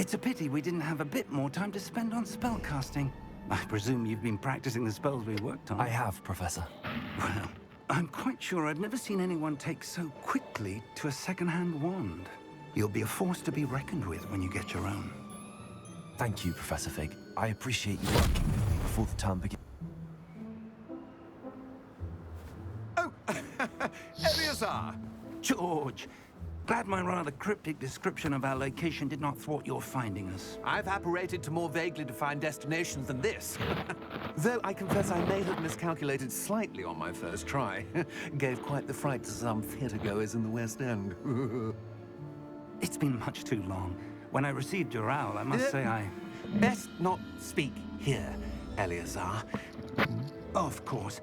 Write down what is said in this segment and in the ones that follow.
It's a pity we didn't have a bit more time to spend on spellcasting. I presume you've been practicing the spells we worked on. I have, Professor. Well, I'm quite sure I've never seen anyone take so quickly to a second-hand wand. You'll be a force to be reckoned with when you get your own. Thank you, Professor Fig. I appreciate you working with me before the term begins. Oh, Eleazar! George, glad my rather cryptic description of our location did not thwart your finding us. I've apparated to more vaguely defined destinations than this. Though I confess I may have miscalculated slightly on my first try. Gave quite the fright to some theatergoers in the West End. It's been much too long. When I received your owl, I must say I... Best not speak here, Eleazar. Of course.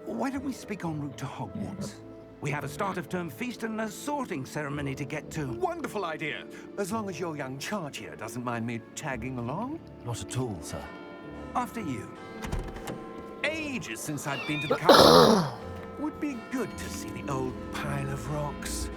Why don't we speak en route to Hogwarts? We have a start-of-term feast and a sorting ceremony to get to. Wonderful idea! As long as your young charge here doesn't mind me tagging along. Not at all, sir. After you. Ages since I'd been to the castle. Would be good to see the old pile of rocks.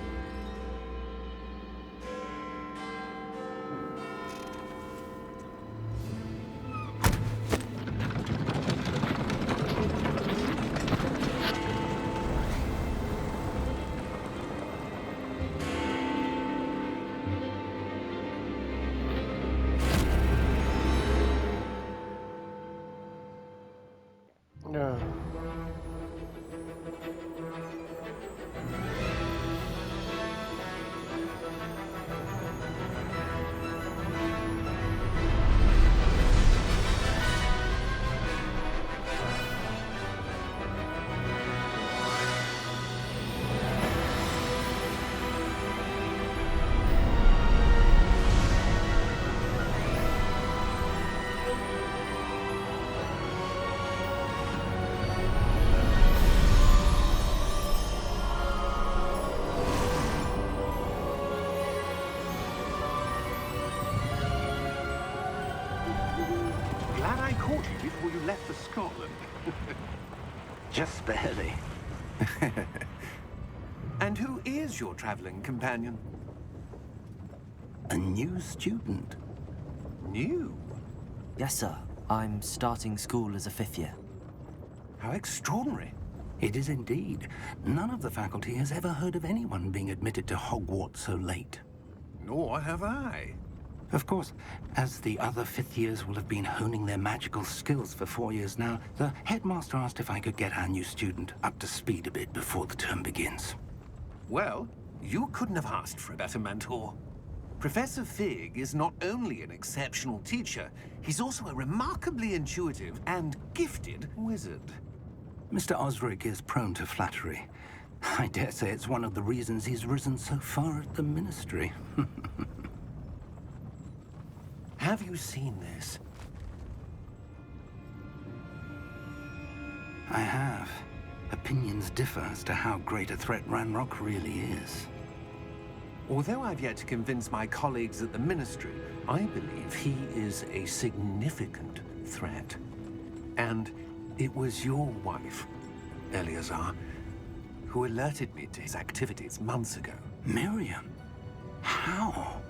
No. Glad I caught you before you left for Scotland. Just barely. And who is your traveling companion? A new student. New? Yes, sir. I'm starting school as a 5th year. How extraordinary. It is indeed. None of the faculty has ever heard of anyone being admitted to Hogwarts so late. Nor have I. Of course, as the other 5th years will have been honing their magical skills for 4 years now, the headmaster asked if I could get our new student up to speed a bit before the term begins. Well, you couldn't have asked for a better mentor. Professor Fig is not only an exceptional teacher, he's also a remarkably intuitive and gifted wizard. Mr. Osric is prone to flattery. I dare say it's one of the reasons he's risen so far at the Ministry. Have you seen this? I have. Opinions differ as to how great a threat Ranrock really is. Although I've yet to convince my colleagues at the Ministry, I believe he is a significant threat. And it was your wife, Eleazar, who alerted me to his activities months ago. Miriam? How?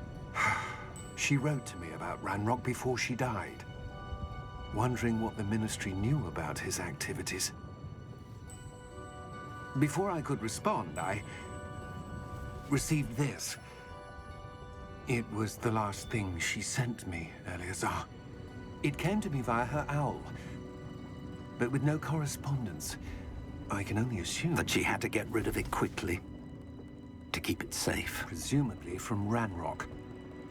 She wrote to me about Ranrock before she died, wondering what the Ministry knew about his activities. Before I could respond, I received this. It was the last thing she sent me, Eleazar. It came to me via her owl, but with no correspondence. I can only assume That she had to get rid of it quickly, to keep it safe. presumably from Ranrock.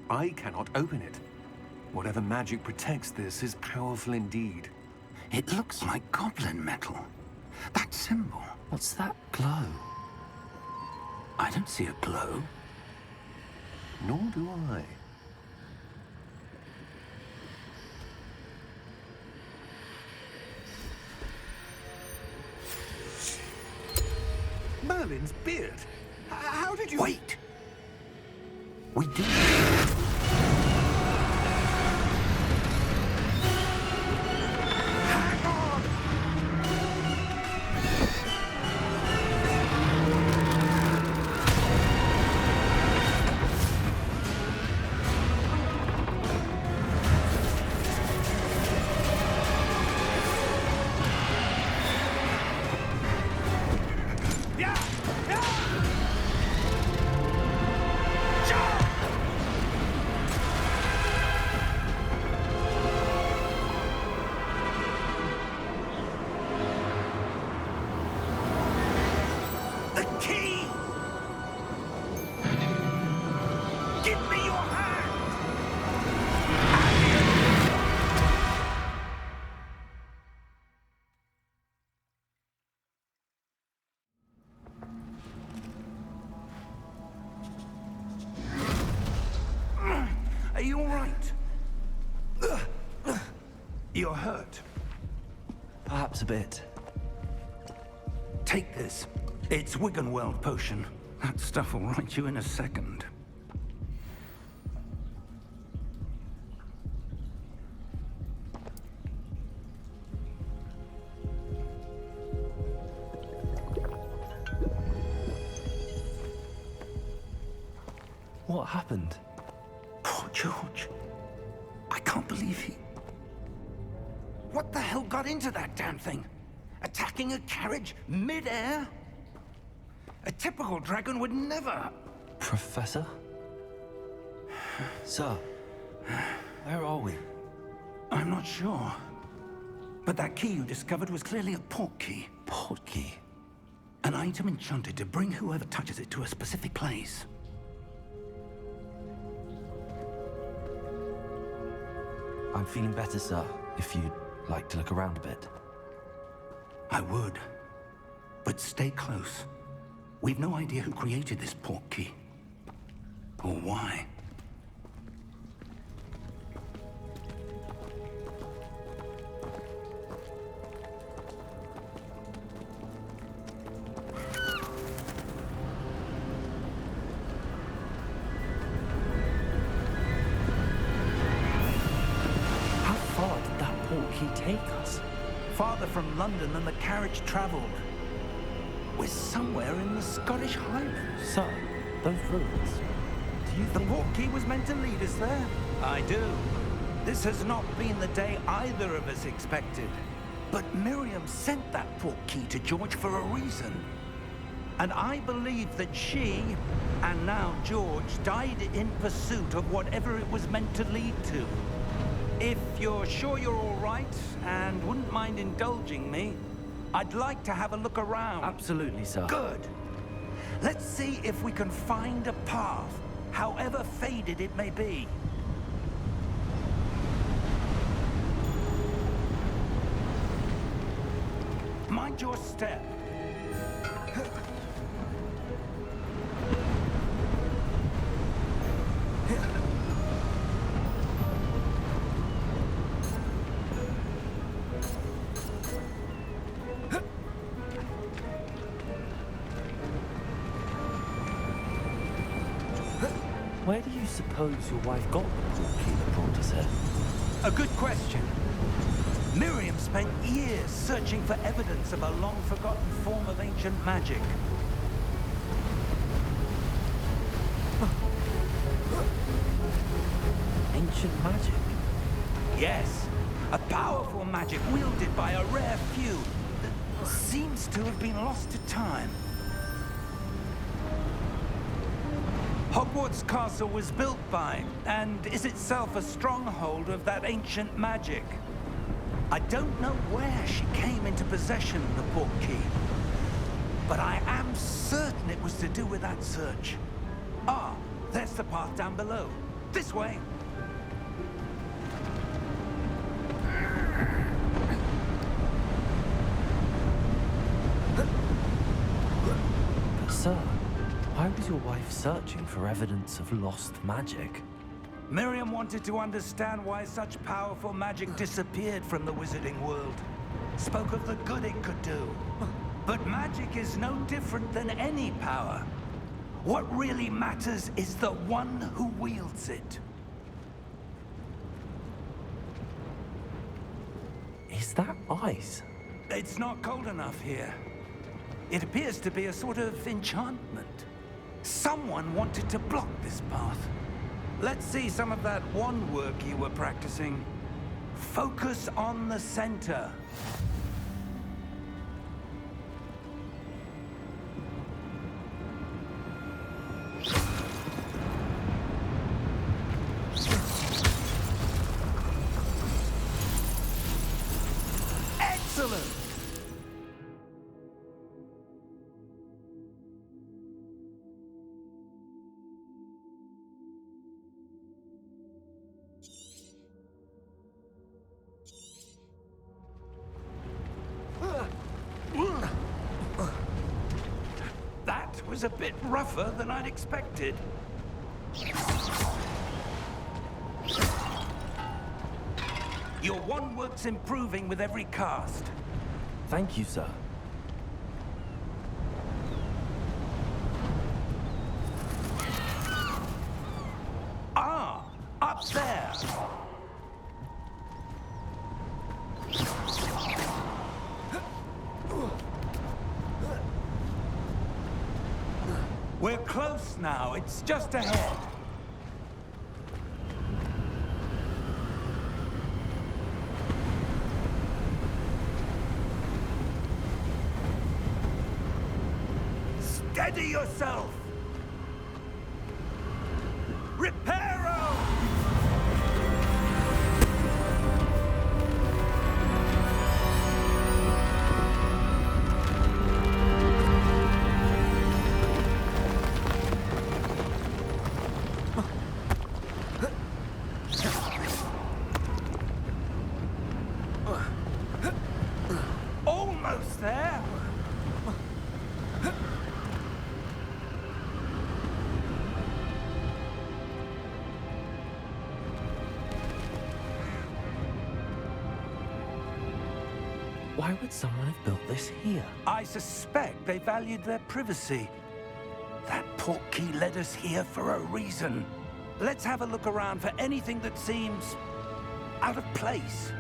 I cannot open it. Whatever magic protects this is powerful indeed. It looks like goblin metal. That symbol. What's that glow? I don't see a glow. Nor do I. Merlin's beard. How did you... Wait! We do. Hang on! You're hurt. Perhaps a bit. Take this. It's Wiggenweld potion. That stuff will right you in a second. What happened? Poor George. I can't believe he... What the hell got into that damn thing? Attacking a carriage mid-air? A typical dragon would never... Professor? Sir, where are we? I'm not sure. But that key you discovered was clearly a port key. Port key? An item enchanted to bring whoever touches it to a specific place. I'm feeling better, sir, if you'd like to look around a bit. I would. But stay close. We've no idea who created this port key. Or why. How far did that port key take us? Farther from London than the carriage traveled. We're somewhere in the Scottish Highlands. Sir, those ruins. Do you The think... port key was meant to lead us there? I do. This has not been the day either of us expected. But Miriam sent that port key to George for a reason. And I believe that she, and now George, died in pursuit of whatever it was meant to lead to. If you're sure you're all right, and wouldn't mind indulging me, I'd like to have a look around. Absolutely, sir. Good. Let's see if we can find a path, however faded it may be. Mind your step. Where do you suppose your wife got the port key that brought us here? A good question. Miriam spent years searching for evidence of a long-forgotten form of ancient magic. Ancient magic? Yes, a powerful magic wielded by a rare few that seems to have been lost to time. Hogwarts Castle was built by, and is itself a stronghold of that ancient magic. I don't know where she came into possession of the port key, but I am certain it was to do with that search. Ah, there's the path down below. This way. But sir, why was your wife searching for evidence of lost magic? Miriam wanted to understand why such powerful magic disappeared from the wizarding world. Spoke of the good it could do. But magic is no different than any power. What really matters is the one who wields it. Is that ice? It's not cold enough here. It appears to be a sort of enchantment. Someone wanted to block this path. Let's see some of that wand work you were practicing. Focus on the center. Excellent! That was a bit rougher than I'd expected. Your one work's improving with every cast. Thank you, sir. Ah, up there. We're close now. It's just ahead. Steady yourself! Reparo! Almost there! Why would someone have built this here? I suspect they valued their privacy. That portkey led us here for a reason. Let's have a look around for anything that seems out of place.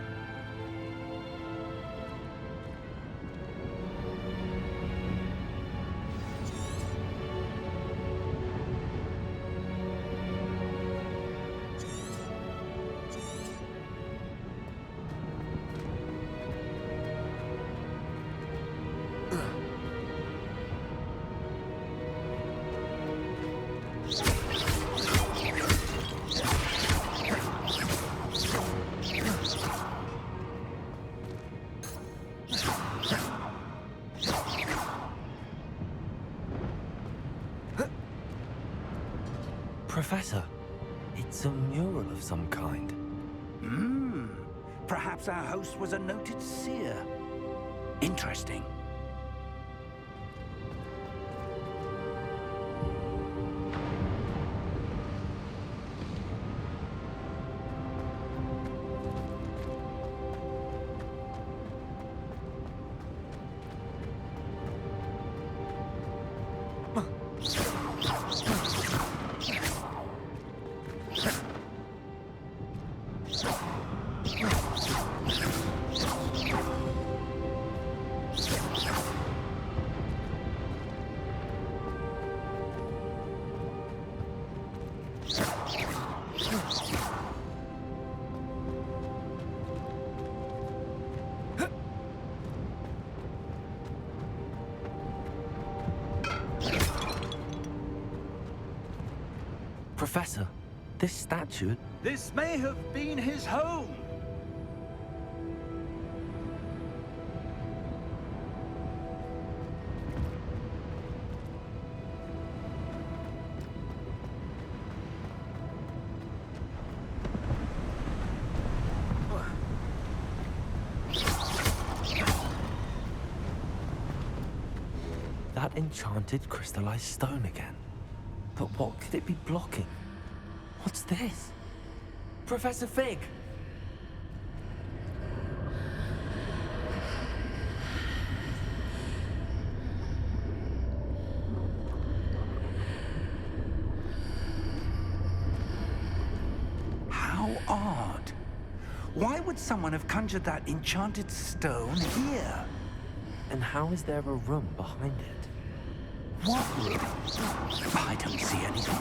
Professor, it's a mural of some kind. Perhaps our host was a noted seer. Interesting. Professor, this statue... This may have been his home. That enchanted crystallized stone again. But what could it be blocking? What's this? Professor Fig! How odd. Why would someone have conjured that enchanted stone here? And how is there a room behind it? What room? I don't see anything.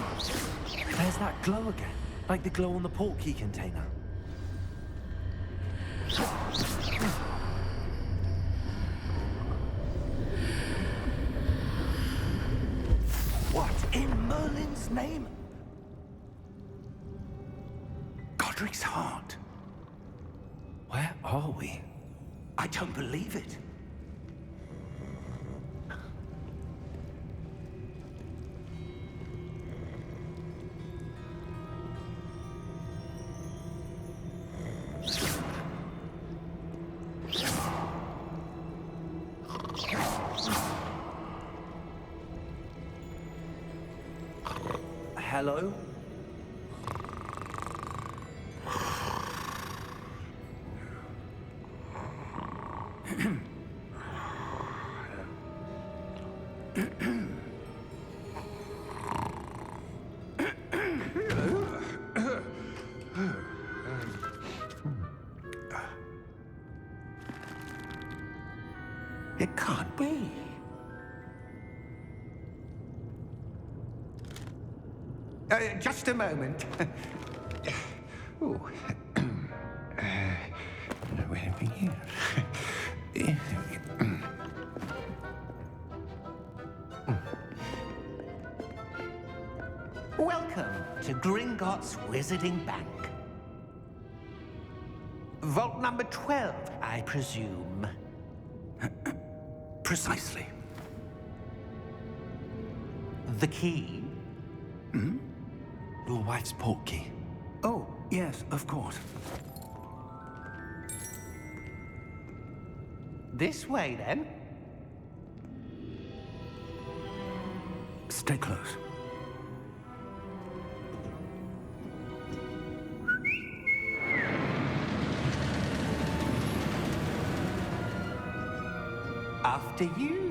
There's that glow again, like the glow on the portkey container. What in Merlin's name? Godric's heart. Where are we? I don't believe it. Hello? be? Just a moment. Ooh. Where are we? Welcome to Gringotts Wizarding Bank. Vault number 12, I presume. Precisely. The key? Your wife's portkey. Oh, yes, of course. This way, then. Stay close. After you.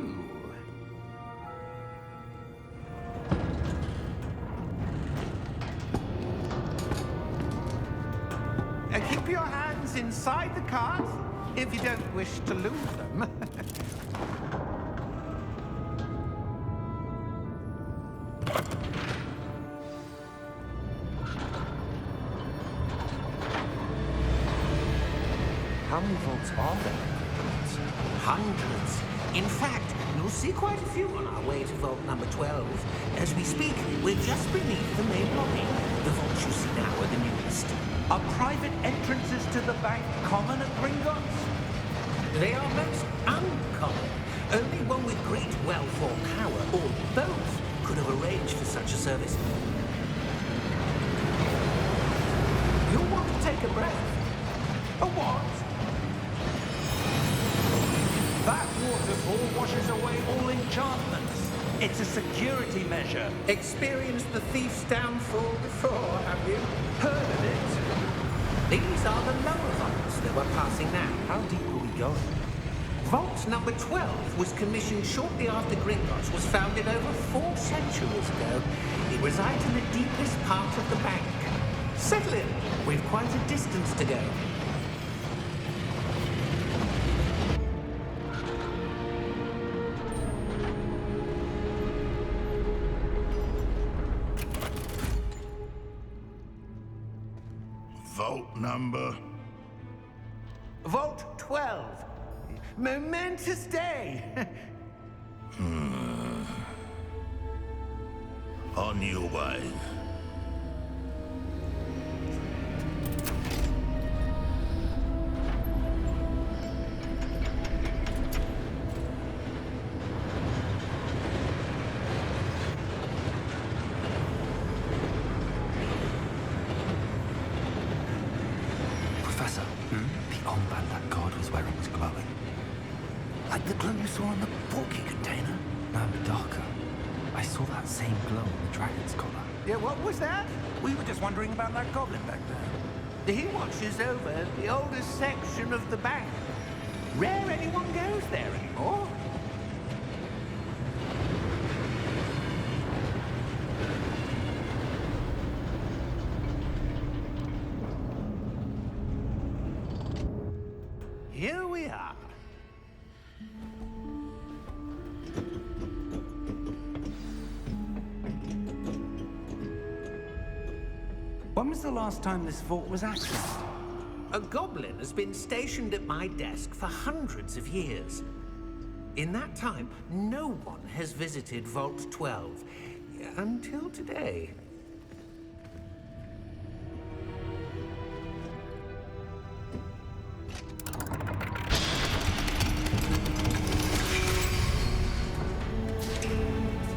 Keep your hands inside the cart if you don't wish to lose them. How many vaults are there? Hundreds. In fact, you'll see quite a few on our way to vault number 12. As we speak, we're just beneath the main lobby. The vaults you see now are the newest. Are private entrances to the bank common at Gringotts? They are most uncommon. Only one with great wealth or power, or both, could have arranged for such a service. You'll want to take a breath. A what? That waterfall washes away all enchantments. It's a security measure. Experienced the thief's downfall before, have you? Heard of it? These are the lower vaults that we're passing now. How deep are we going? Vault number 12 was commissioned shortly after Gringotts was founded over 4 centuries ago. It resides in the deepest part of the bank. Settle in. We've quite a distance to go. Vault number? Vault 12. Momentous day. On your way. Professor, the armband that guard was wearing was glowing. Like the glow you saw on the portkey container? No, darker. I saw that same glow on the dragon's collar. Yeah, what was that? We were just wondering about that goblin back there. He watches over the oldest section of the bank. Rare anyone goes there anymore. Here we are. When was the last time this vault was accessed? A goblin has been stationed at my desk for hundreds of years. In that time, no one has visited Vault 12 until today.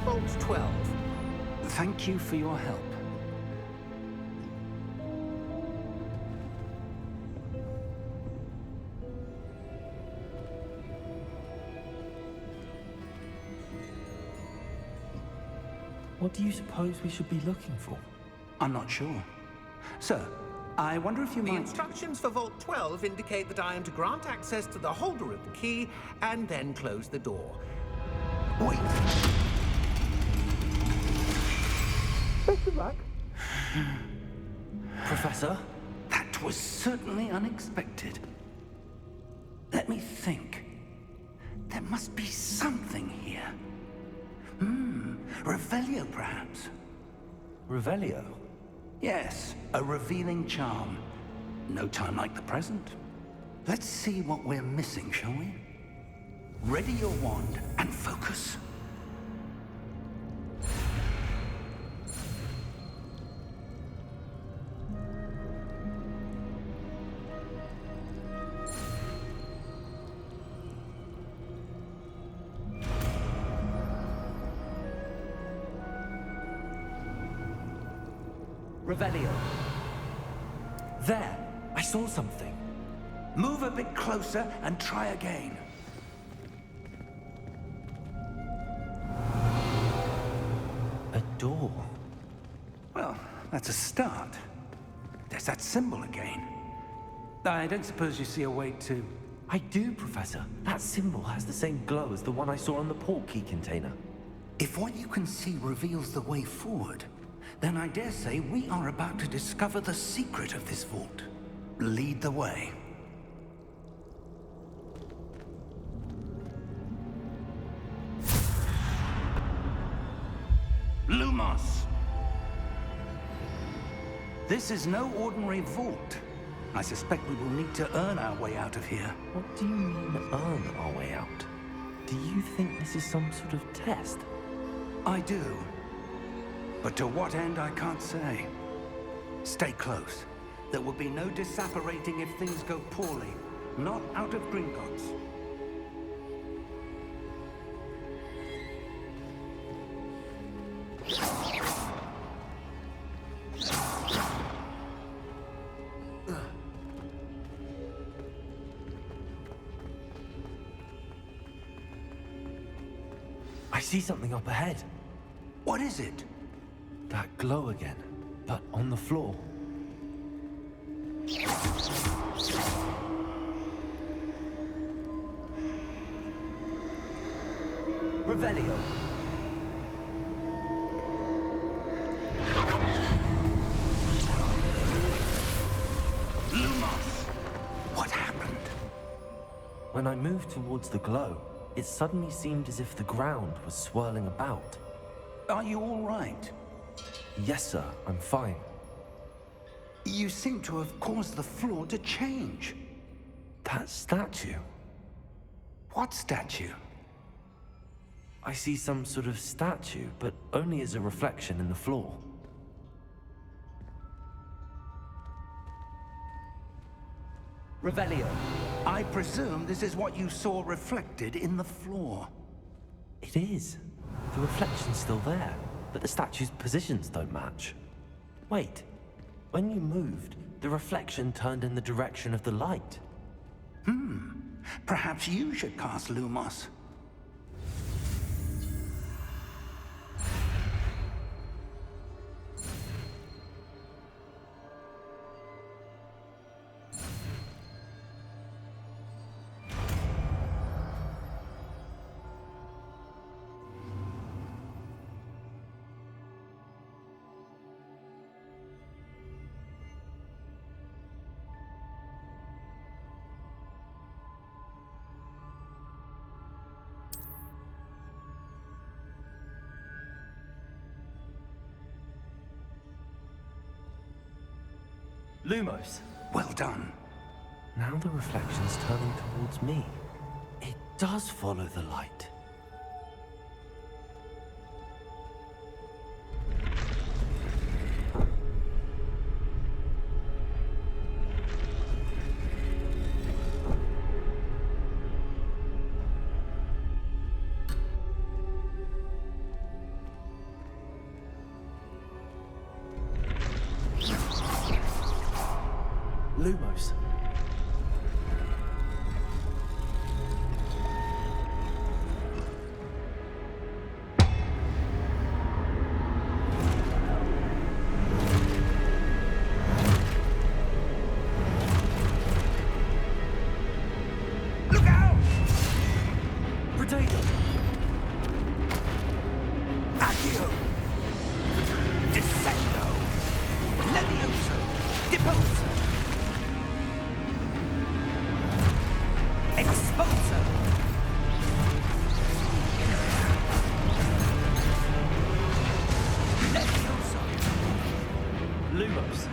Vault 12. Thank you for your help. What do you suppose we should be looking for? I'm not sure. Sir, I wonder if you The might... instructions for Vault 12 indicate that I am to grant access to the holder of the key and then close the door. Wait. Best of luck. Professor? That was certainly unexpected. Let me think. There must be something here. Revelio, perhaps? Revelio? Yes, a revealing charm. No time like the present. Let's see what we're missing, shall we? Ready your wand and focus. Revelio. There! I saw something. Move a bit closer and try again. A door. Well, that's a start. There's that symbol again. I don't suppose you see a way to... I do, Professor. That symbol has the same glow as the one I saw on the port key container. If what you can see reveals the way forward, then I dare say we are about to discover the secret of this vault. Lead the way. Lumos! This is no ordinary vault. I suspect we will need to earn our way out of here. What do you mean, earn our way out? Do you think this is some sort of test? I do. But to what end, I can't say. Stay close. There will be no disapparating if things go poorly. Not out of Gringotts. I see something up ahead. What is it? That glow again, but on the floor. Revelio. Lumos! What happened? When I moved towards the glow, it suddenly seemed as if the ground was swirling about. Are you all right? Yes, sir, I'm fine. You seem to have caused the floor to change. That statue. What statue? I see some sort of statue, but only as a reflection in the floor. Revelio. I presume this is what you saw reflected in the floor. It is. The reflection's still there, but the statue's positions don't match. Wait. When you moved, the reflection turned in the direction of the light. Perhaps you should cast Lumos. Lumos. Well done. Now the reflection's turning towards me. It does follow the light. Lumos. Look out! Potato! Accio! Descendo! Levioso! Deposo! Exposo! Lumos.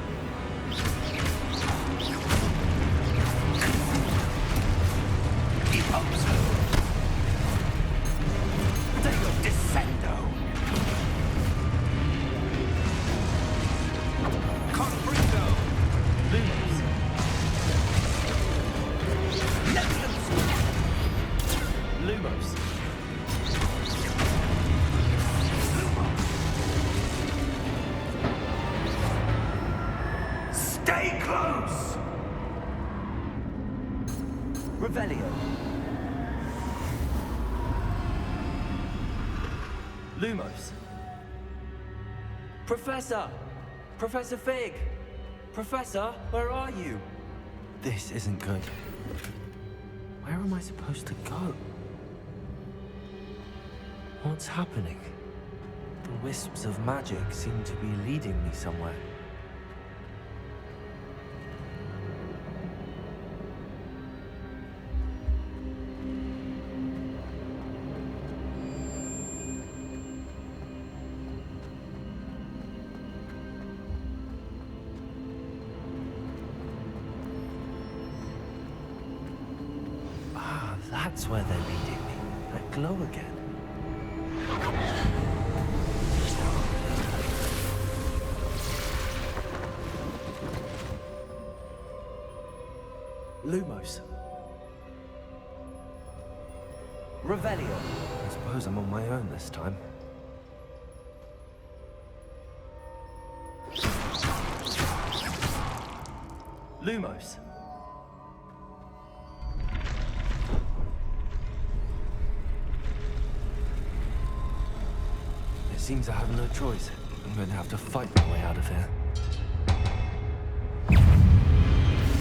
Ipopso. Protego Descendo. Confringo. Lumos. Lumos. Stay close! Revelio. Lumos. Professor! Professor Fig! Professor, where are you? This isn't good. Where am I supposed to go? What's happening? The wisps of magic seem to be leading me somewhere. Ah, that's where they're leading me. That glow again. Lumos. Revelio. I suppose I'm on my own this time. Lumos. It seems I have no choice. I'm going to have to fight my way out of here.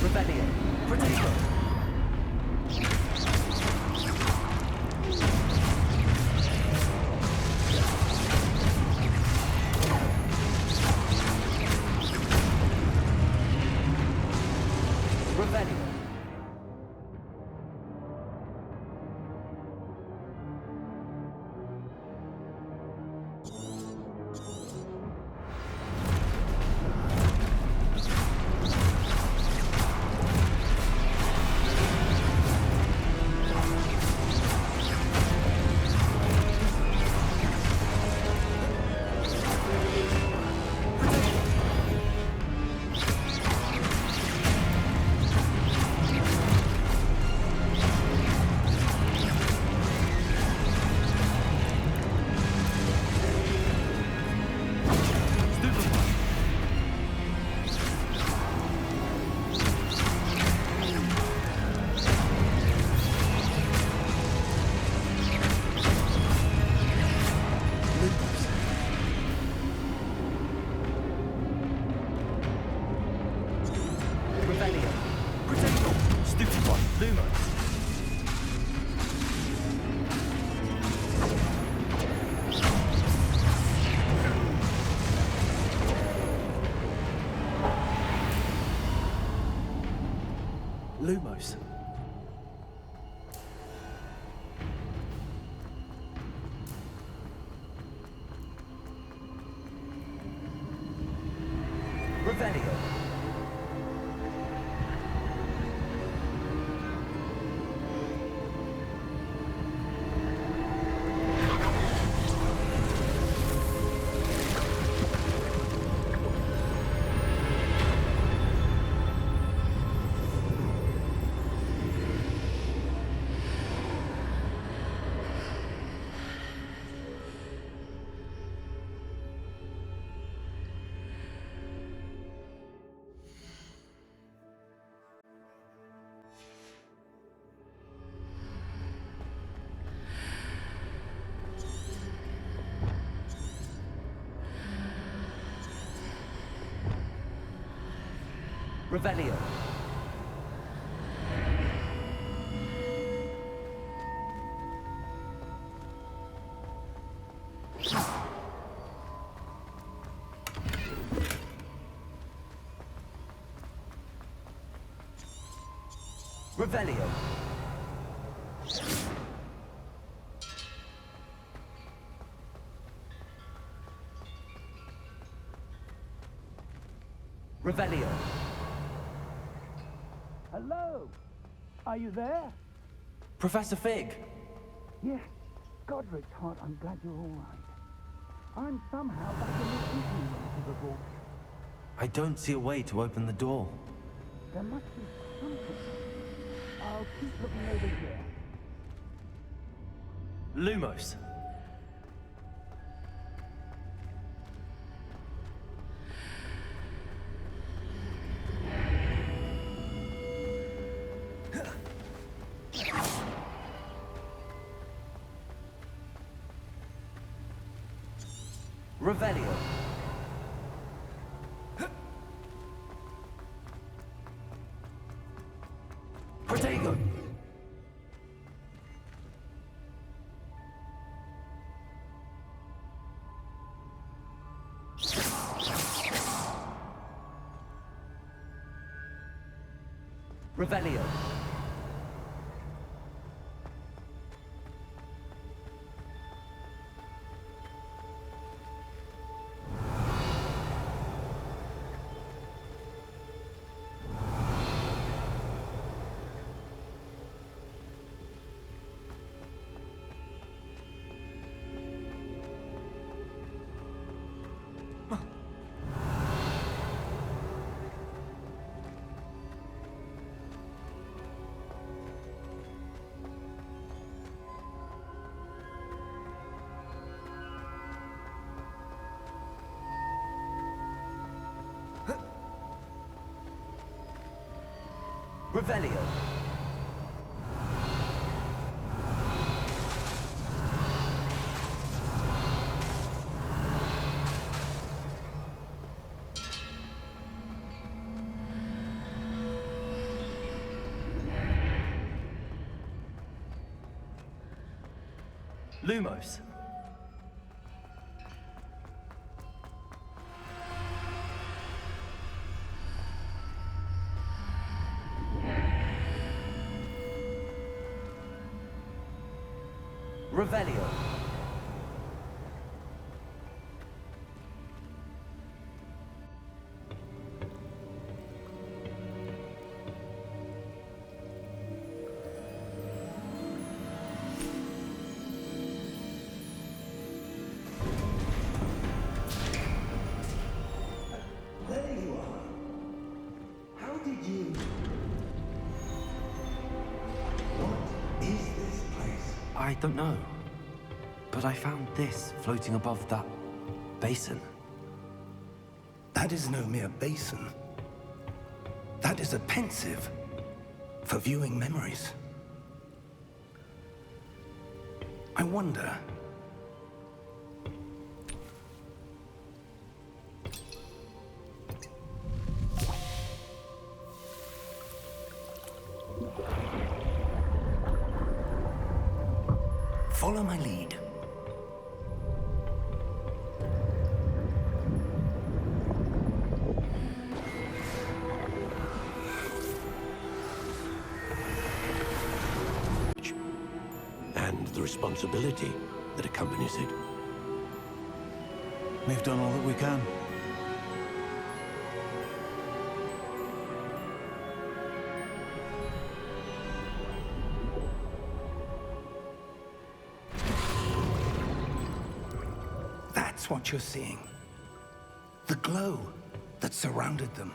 Revelio. Protego. Revelio. Revelio. Protego. Stupid one, Lumos. Lumos. Revelio. Revelio. Revelio. Revelio. Hello? Are you there? Professor Fig. Yes. Godric's heart, I'm glad you're all right. I'm somehow back in the evening rooms of the vault. I don't see a way to open the door. There must be something. I'll keep looking over here. Lumos. Revelio. Protego. Revelio. Revelio. Lumos. Revelio. There you are. How did you... What is this place? I don't know. But I found this floating above that basin. That is no mere basin. That is a pensive for viewing memories. I wonder... Follow my lead. And the responsibility that accompanies it. We've done all that we can. That's what you're seeing. The glow that surrounded them.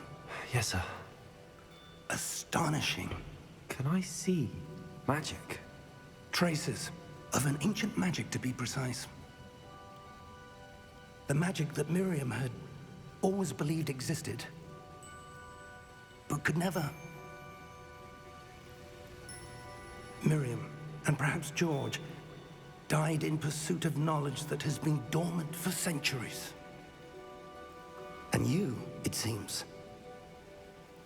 Yes, sir. Astonishing. Can I see magic? Traces of an ancient magic, to be precise. The magic that Miriam had always believed existed, but could never. Miriam, and perhaps George, died in pursuit of knowledge that has been dormant for centuries. And you, it seems,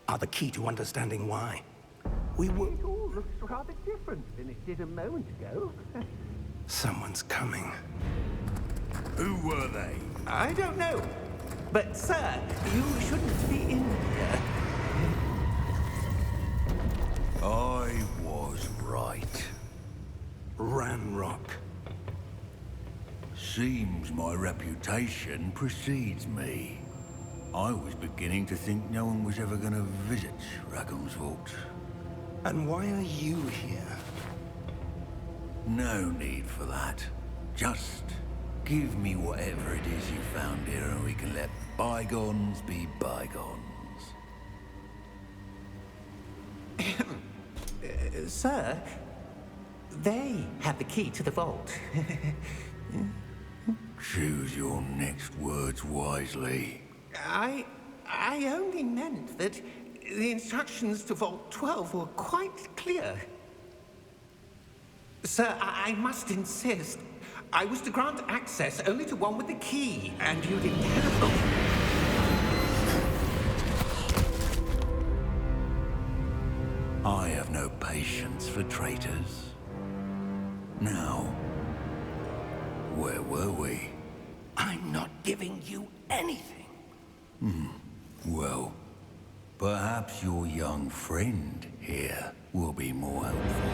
are the key to understanding why. We were... It all looks rather different than it did a moment ago. Someone's coming. Who were they? I don't know. But, sir, you shouldn't be in here. I was right. Ranrock. Seems my reputation precedes me. I was beginning to think no one was ever gonna visit Rackham's vault. And why are you here? No need for that. Just give me whatever it is you found here and we can let bygones be bygones. Sir, they have the key to the vault. Choose your next words wisely. I only meant that the instructions to Vault 12 were quite clear. Sir, I must insist. I was to grant access only to one with the key, and you didn't have. I have no patience for traitors. Now, where were we? I'm not giving you anything. Well, perhaps your young friend here will be more helpful.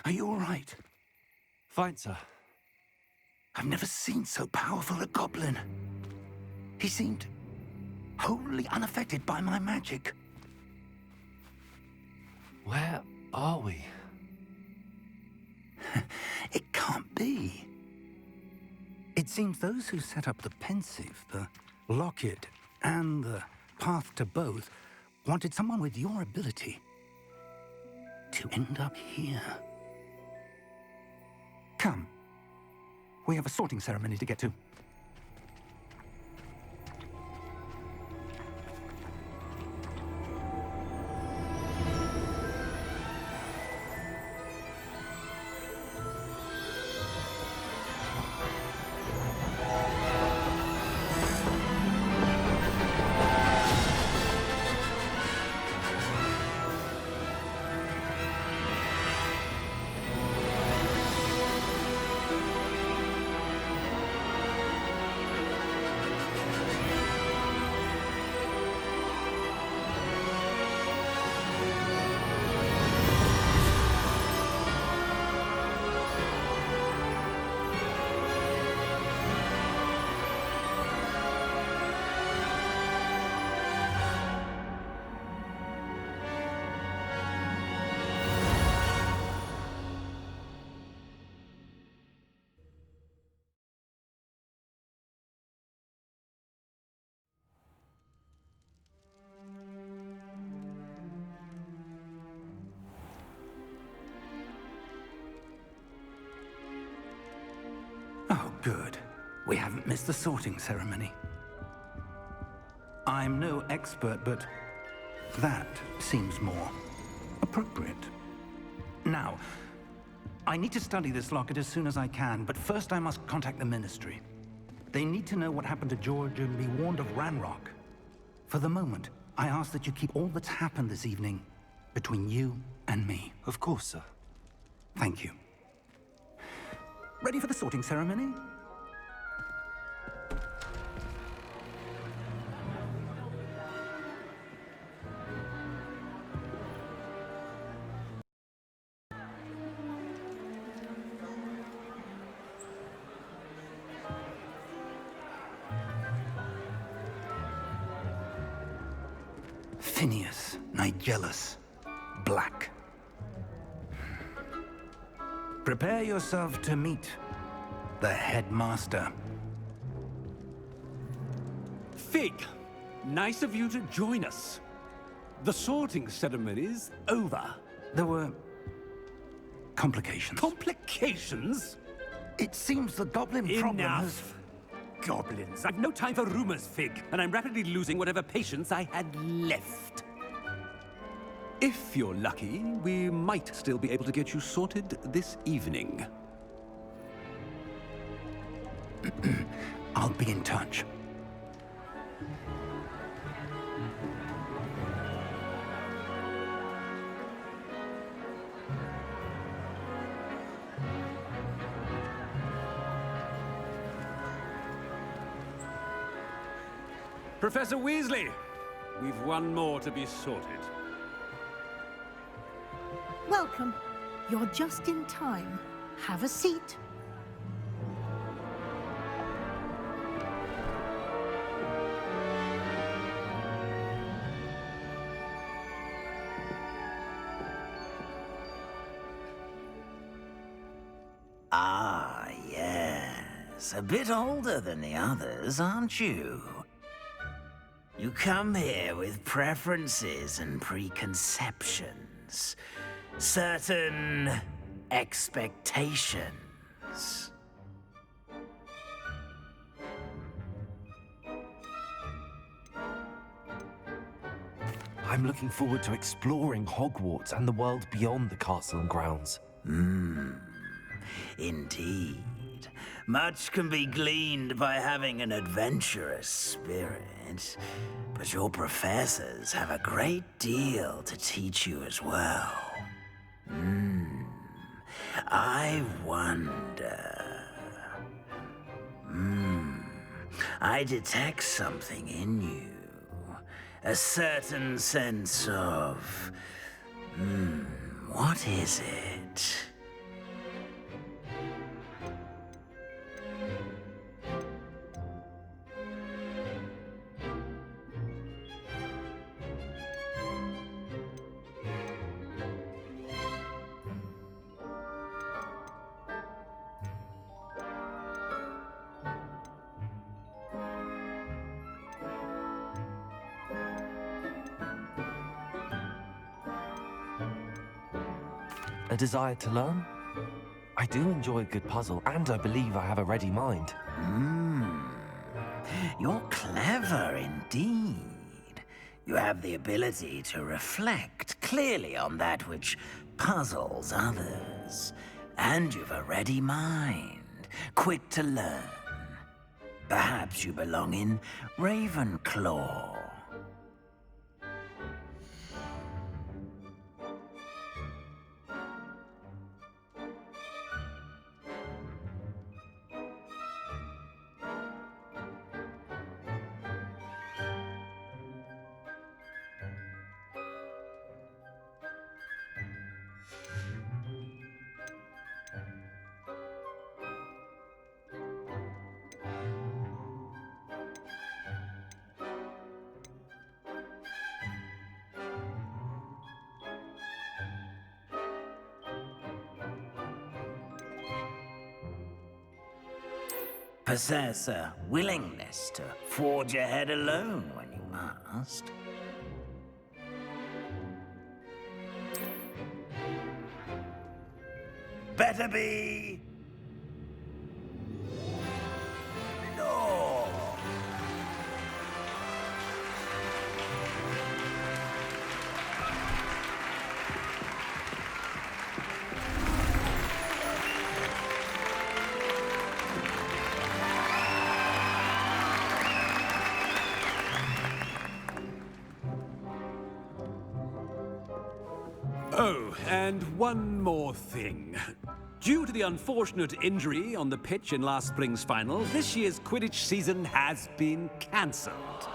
Are you all right? Fine, sir. I've never seen so powerful a goblin. He seemed wholly unaffected by my magic. Where are we? It can't be. It seems those who set up the pensive, the locket, and the path to both wanted someone with your ability to end up here. Come. We have a sorting ceremony to get to. Oh, good. We haven't missed the sorting ceremony. I'm no expert, but that seems more appropriate. Now, I need to study this locket as soon as I can, but first I must contact the Ministry. They need to know what happened to George and be warned of Ranrock. For the moment, I ask that you keep all that's happened this evening between you and me. Of course, sir. Thank you. Ready for the sorting ceremony? Phineas, Nigellus, Black. Prepare yourself to meet the headmaster. Fig, nice of you to join us. The sorting ceremony's over. There were complications. Complications? It seems the goblin problem has... Enough! Goblins. I've no time for rumors, Fig, and I'm rapidly losing whatever patience I had left. If you're lucky, we might still be able to get you sorted this evening. I'll be in touch. Professor Weasley, we've one more to be sorted. Welcome. You're just in time. Have a seat. Ah, yes. A bit older than the others, aren't you? You come here with preferences and preconceptions. Certain expectations. I'm looking forward to exploring Hogwarts and the world beyond the castle and grounds. Indeed. Much can be gleaned by having an adventurous spirit, but your professors have a great deal to teach you as well. I wonder... I detect something in you. A certain sense of... what is it? A desire to learn? I do enjoy a good puzzle, and I believe I have a ready mind. You're clever indeed. You have the ability to reflect clearly on that which puzzles others. And you've a ready mind, quick to learn. Perhaps you belong in Ravenclaw. Possess a willingness to forge ahead alone when you must. Better be... no. Oh, and one more thing. Due to the unfortunate injury on the pitch in last spring's final, this year's Quidditch season has been cancelled.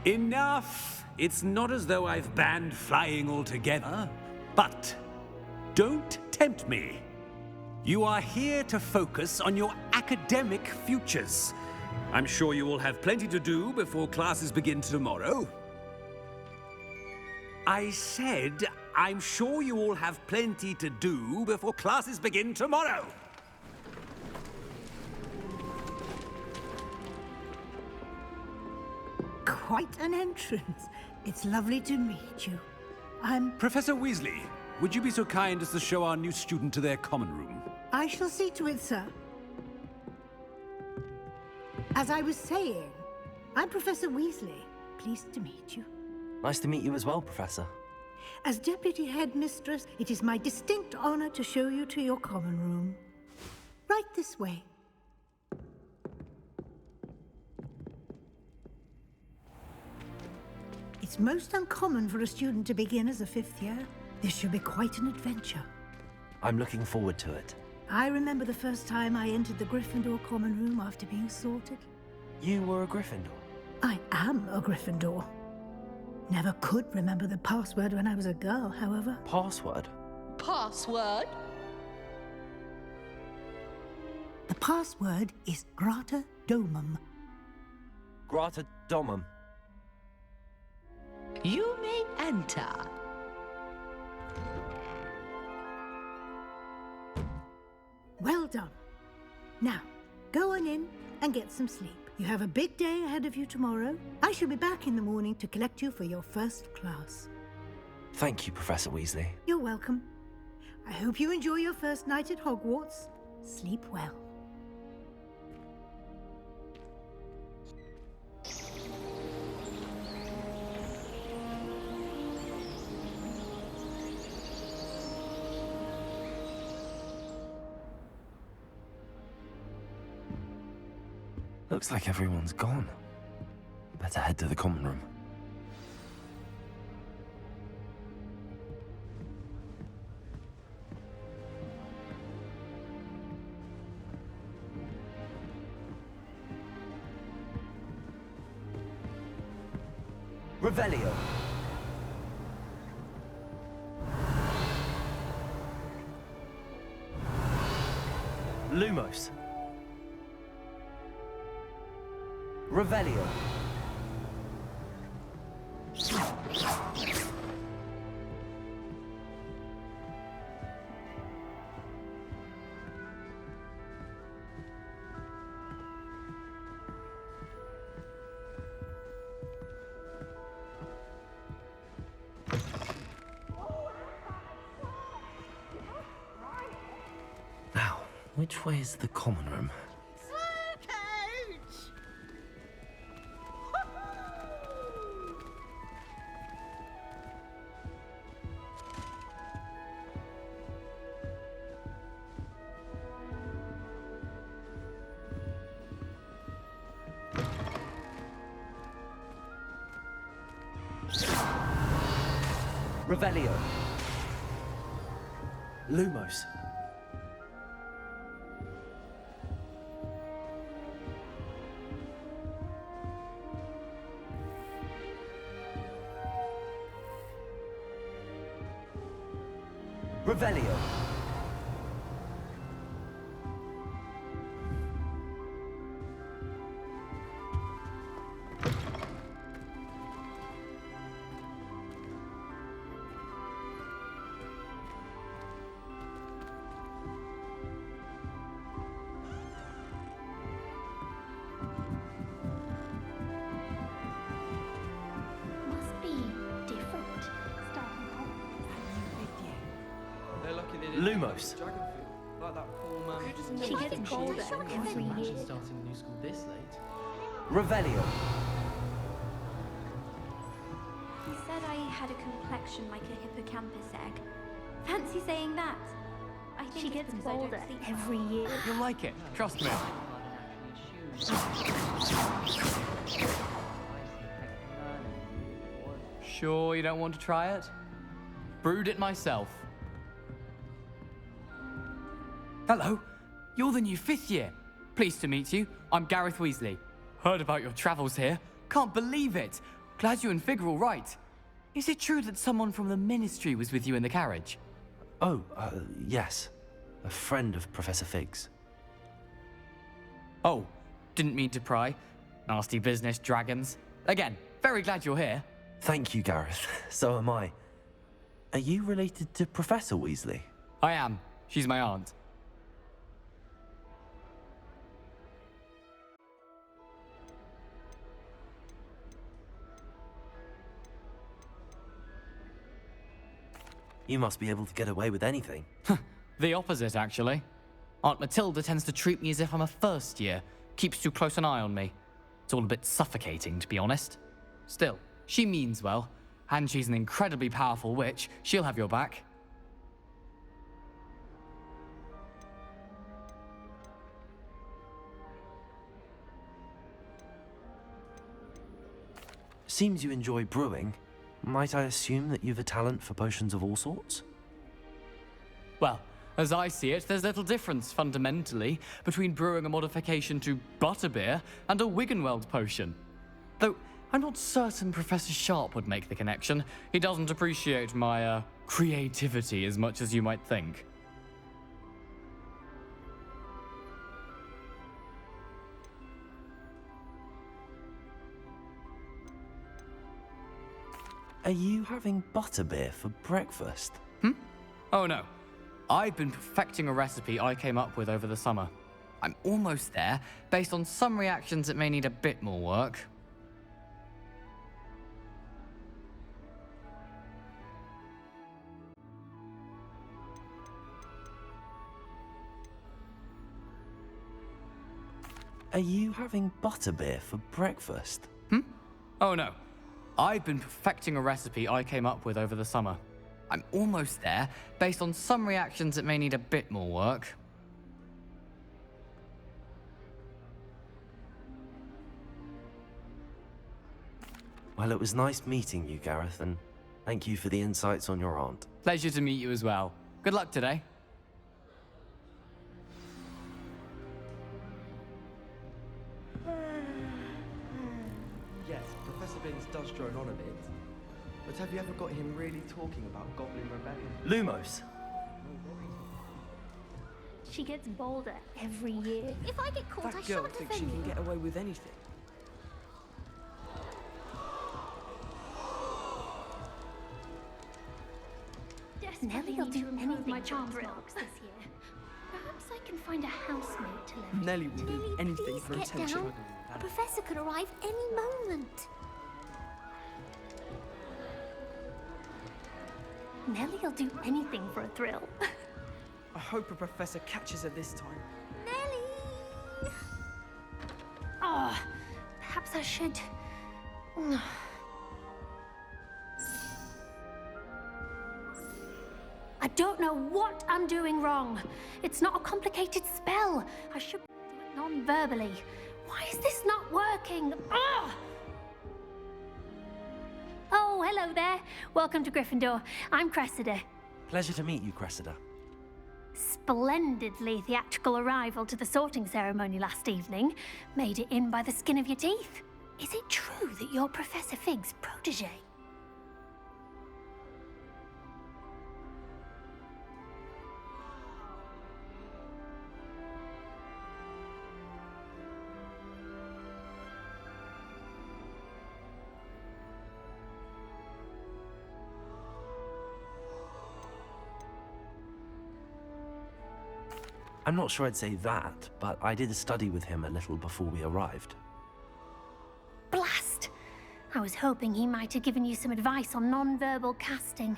Enough! It's not as though I've banned flying altogether, but don't tempt me. You are here to focus on your academic futures. I'm sure you will have plenty to do before classes begin tomorrow. I said I'm sure you all have plenty to do before classes begin tomorrow. Quite an entrance. It's lovely to meet you. I'm... Professor Weasley, would you be so kind as to show our new student to their common room? I shall see to it, sir. As I was saying, I'm Professor Weasley. Pleased to meet you. Nice to meet you as well, Professor. As Deputy Headmistress, it is my distinct honor to show you to your common room. Right this way. It's most uncommon for a student to begin as a fifth year. This should be quite an adventure. I'm looking forward to it. I remember the first time I entered the Gryffindor common room after being sorted. You were a Gryffindor? I am a Gryffindor. Never could remember the password when I was a girl, however. Password? Password? The password is Grata Domum. Grata Domum. You may enter. Well done. Now, go on in and get some sleep. You have a big day ahead of you tomorrow. I shall be back in the morning to collect you for your first class. Thank you, Professor Weasley. You're welcome. I hope you enjoy your first night at Hogwarts. Sleep well. Looks like everyone's gone. Better head to the common room. Revelio. Lumos. Revelio. Now, which way is the common room? Revelio. Lumos. Revelio. Lumos. She gets colder every year. Starting new school this late. Revelio. He said I had a complexion like a hippocampus egg. Fancy saying that. I think she gets bolder every year. You'll like it. Trust me. Sure you don't want to try it? Brewed it myself. Hello. You're the new fifth year. Pleased to meet you. I'm Gareth Weasley. Heard about your travels here. Can't believe it. Glad you and Fig are all right. Is it true that someone from the Ministry was with you in the carriage? Oh, yes. A friend of Professor Fig's. Oh, didn't mean to pry. Nasty business, dragons. Again, very glad you're here. Thank you, Gareth. So am I. Are you related to Professor Weasley? I am. She's my aunt. You must be able to get away with anything. The opposite, actually. Aunt Matilda tends to treat me as if I'm a first year, keeps too close an eye on me. It's all a bit suffocating, to be honest. Still, she means well, and she's an incredibly powerful witch. She'll have your back. Seems you enjoy brewing. Might I assume that you've a talent for potions of all sorts? Well, as I see it, there's little difference, fundamentally, between brewing a modification to butterbeer and a Wiggenweld potion. Though, I'm not certain Professor Sharp would make the connection. He doesn't appreciate my, creativity as much as you might think. Are you having butterbeer for breakfast? Oh no. I've been perfecting a recipe I came up with over the summer. I'm almost there, based on some reactions that may need a bit more work. Are you having butterbeer for breakfast? Oh no. I've been perfecting a recipe I came up with over the summer. I'm almost there, based on some reactions that may need a bit more work. Well, it was nice meeting you, Gareth, and thank you for the insights on your aunt. Pleasure to meet you as well. Good luck today. Yes, Professor Binns does drone on a bit. But have you ever got him really talking about Goblin Rebellion? Lumos! She gets bolder every year. If I get caught, I That girl shan't thinks she defend can you. get away with anything. Nelly'll do anything my charms marks this year. Perhaps I can find a housemate to live. Nelly will do anything for Get attention. down. A professor could arrive any moment. Nelly'll do anything for a thrill. I hope a professor catches her this time. Nelly! Oh, perhaps I should. I don't know what I'm doing wrong. It's not a complicated spell. I should do it non-verbally. Why is this not working? Ugh! Oh, hello there. Welcome to Gryffindor. I'm Cressida. Pleasure to meet you, Cressida. Splendidly theatrical arrival to the sorting ceremony last evening. Made it in by the skin of your teeth. Is it true that you're Professor Fig's protege? I'm not sure I'd say that, but I did study with him a little before we arrived. Blast! I was hoping he might have given you some advice on non-verbal casting.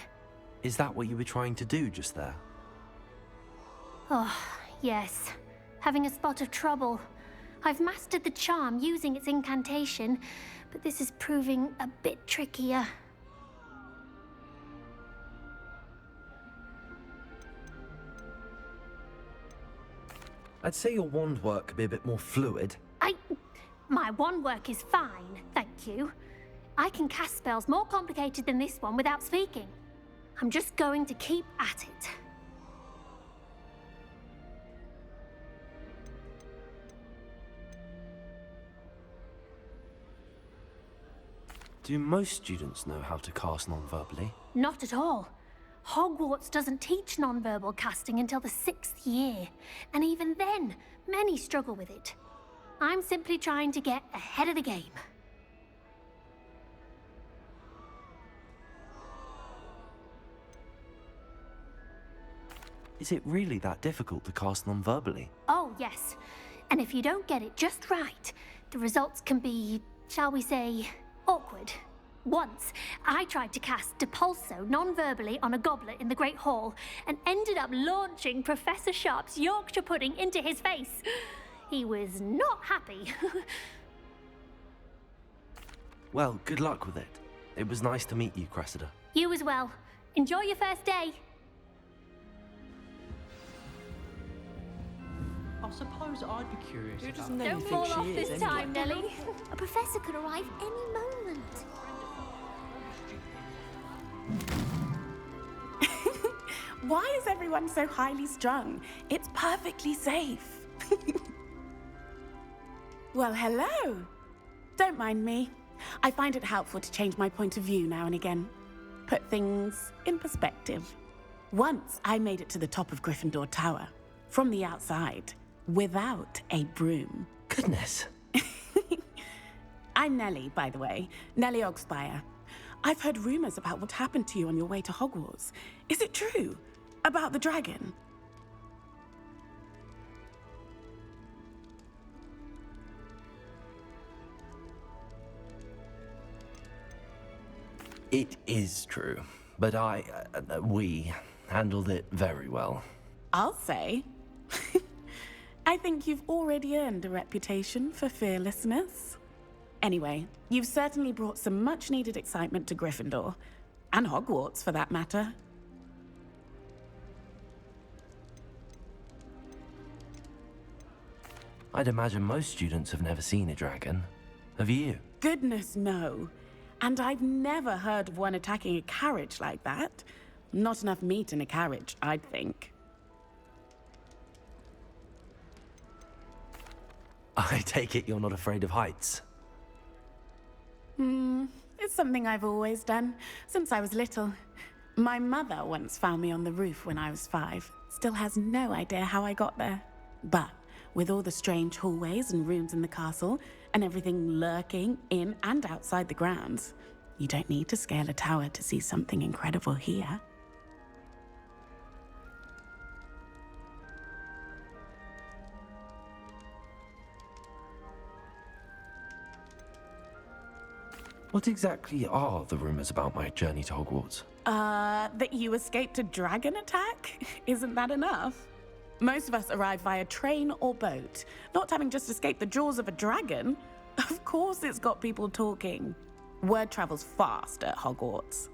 Is that what you were trying to do just there? Oh, yes. Having a spot of trouble. I've mastered the charm using its incantation, but this is proving a bit trickier. I'd say your wand work could be a bit more fluid. My wand work is fine, thank you. I can cast spells more complicated than this one without speaking. I'm just going to keep at it. Do most students know how to cast non-verbally? Not at all. Hogwarts doesn't teach non-verbal casting until the 6th year, and even then, many struggle with it. I'm simply trying to get ahead of the game. Is it really that difficult to cast non-verbally? Oh, yes. And if you don't get it just right, the results can be, shall we say, awkward. Once, I tried to cast Depulso non-verbally on a goblet in the Great Hall and ended up launching Professor Sharp's Yorkshire pudding into his face. He was not happy. Well, good luck with it. It was nice to meet you, Cressida. You as well. Enjoy your first day. I suppose I'd be curious. Who doesn't about know Don't you fall think off she this is time, anyway? Nellie. A professor could arrive any moment. Why is everyone so highly strung? It's perfectly safe. Well, hello. Don't mind me. I find it helpful to change my point of view now and again. Put things in perspective. Once I made it to the top of Gryffindor Tower, from the outside, without a broom. Goodness. I'm Nellie, by the way. Nellie Ogspire. I've heard rumors about what happened to you on your way to Hogwarts. Is it true? About the dragon? It is true, but we handled it very well. I'll say. I think you've already earned a reputation for fearlessness. Anyway, you've certainly brought some much-needed excitement to Gryffindor. And Hogwarts, for that matter. I'd imagine most students have never seen a dragon. Have you? Goodness, no. And I've never heard of one attacking a carriage like that. Not enough meat in a carriage, I'd think. I take it you're not afraid of heights. It's something I've always done, since I was little. My mother once found me on the roof when I was 5. Still has no idea how I got there. But with all the strange hallways and rooms in the castle, and everything lurking in and outside the grounds, you don't need to scale a tower to see something incredible here. What exactly are the rumors about my journey to Hogwarts? That you escaped a dragon attack? Isn't that enough? Most of us arrive via train or boat, not having just escaped the jaws of a dragon. Of course it's got people talking. Word travels fast at Hogwarts.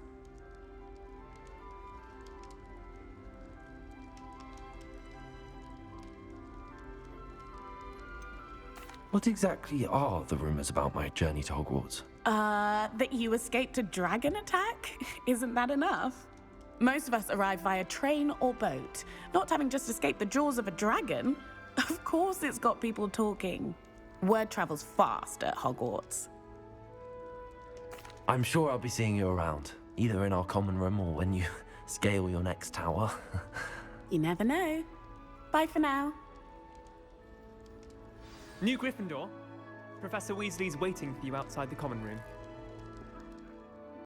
What exactly are the rumors about my journey to Hogwarts? That you escaped a dragon attack? Isn't that enough? Most of us arrive via train or boat, not having just escaped the jaws of a dragon. Of course it's got people talking. Word travels fast at Hogwarts. I'm sure I'll be seeing you around, either in our common room or when you scale your next tower. You never know. Bye for now. New Gryffindor. Professor Weasley's waiting for you outside the common room.